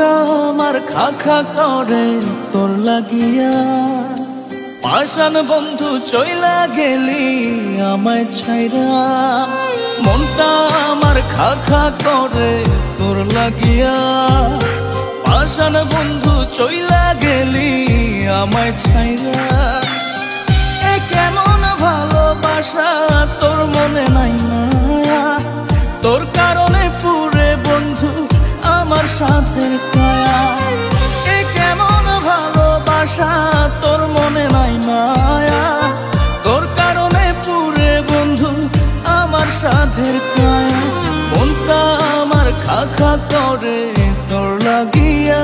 মনটা আমার খা খা করে তোর লাগিয়া। পাষাণ বন্ধু চইলা গেলি আমায় ছাইরা। মনটা আমার খা খা করে তোর লাগিয়া। পাষাণ বন্ধু চইলা গেলি আমায় ছাইরা। এ কেমন ভালোবাসা তোর মনে নাই মায়া। তোর কারণে পুরে বন্ধু আমার সাথের কায়া। এ কেমন ভালোবাসা তোর মনে নাই মায়া। তোর কারণে পুরে বন্ধু আমার সাথের কায়া। মনটা আমার খা খা করে তোর লাগিয়া।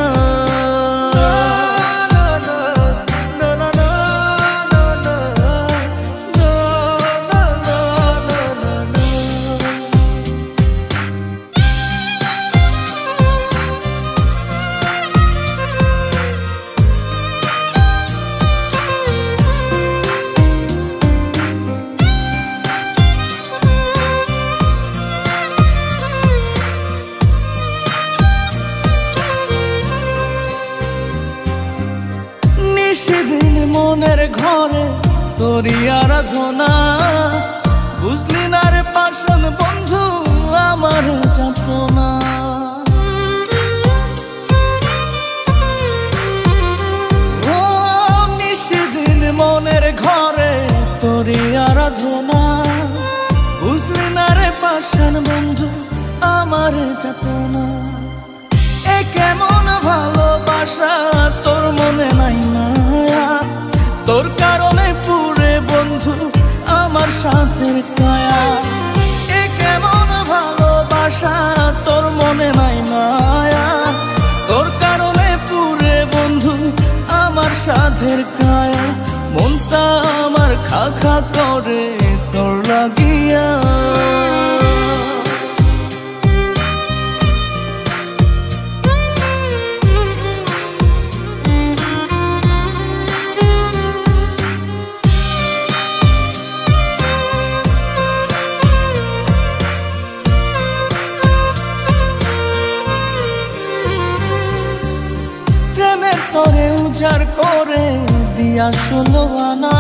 মনের ঘরে তোরি আরাধনা। বুঝলি না রে পাষাণ বন্ধু আমার যাতনা। ও নিশিদিন মনের ঘরে তোরি আরাধনা। বুঝলি না রে পাষাণ বন্ধু আমার যাতনা। এ কেমন ভালোবাসা তোর মনে নাই মায়া। তোর কারণে পুরে বন্ধু আমার সাথের কায়া। এ কেমন ভালোবাসা তোর মনে নাই মায়া। তোর কারণে পুরে বন্ধু আমার সাথের কায়া। মনটা আমার খা খা করে তোর লাগিয়া। তোরে উজাড় করে দিয়া 16 আনা।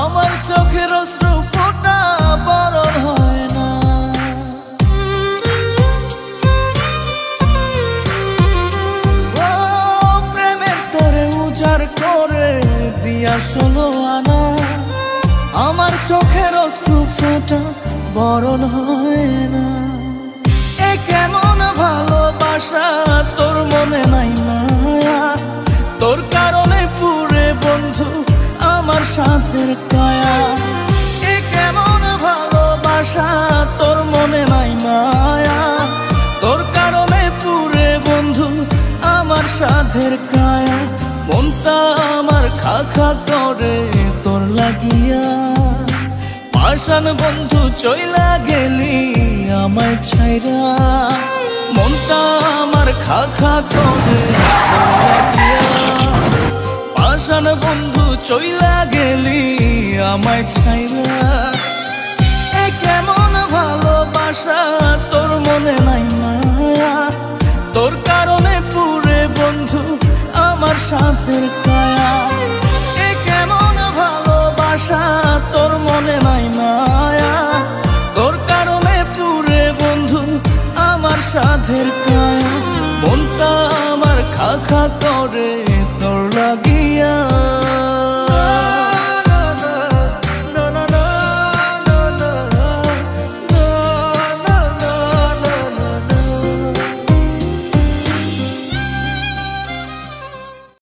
আমার চোখের অশ্রু ফোঁটা বরণ হয় না। ও প্রেমের তোরে উজাড় করে দিয়া 16 আনা। আমার চোখের অশ্রু ফোঁটা বরণ হয় না। এ কেমন ভালোবাসা তোর মনে নাই মায়া। তোর কারণে পুরে বন্ধু আমার সাথের কায়া। এ কেমন ভালোবাসা তোর মনে নাই মায়া। তোর কারণে পুরে বন্ধু আমার সাথের কায়া। মনটা আমার খা খা করে তোর লাগিয়া। পাষাণ বন্ধু চইলা গেলি আমায় ছাইরা। মনটা আমার খা খা করে তোর লাগিয়া। পাষাণ বন্ধু চইলা গেলি আমায় ছাইরা। এ কেমন ভালোবাসা তোর মনে নাই মায়া। তোর কারণে পুরে বন্ধু আমার সাথের কায়া। এ কেমন ভালোবাসা তোর মনে নাই মায়া। তোর কারণে পুরে বন্ধু আমার সাথের কায়া। মনটা আমার খা খা করে তোর লাগিয়া।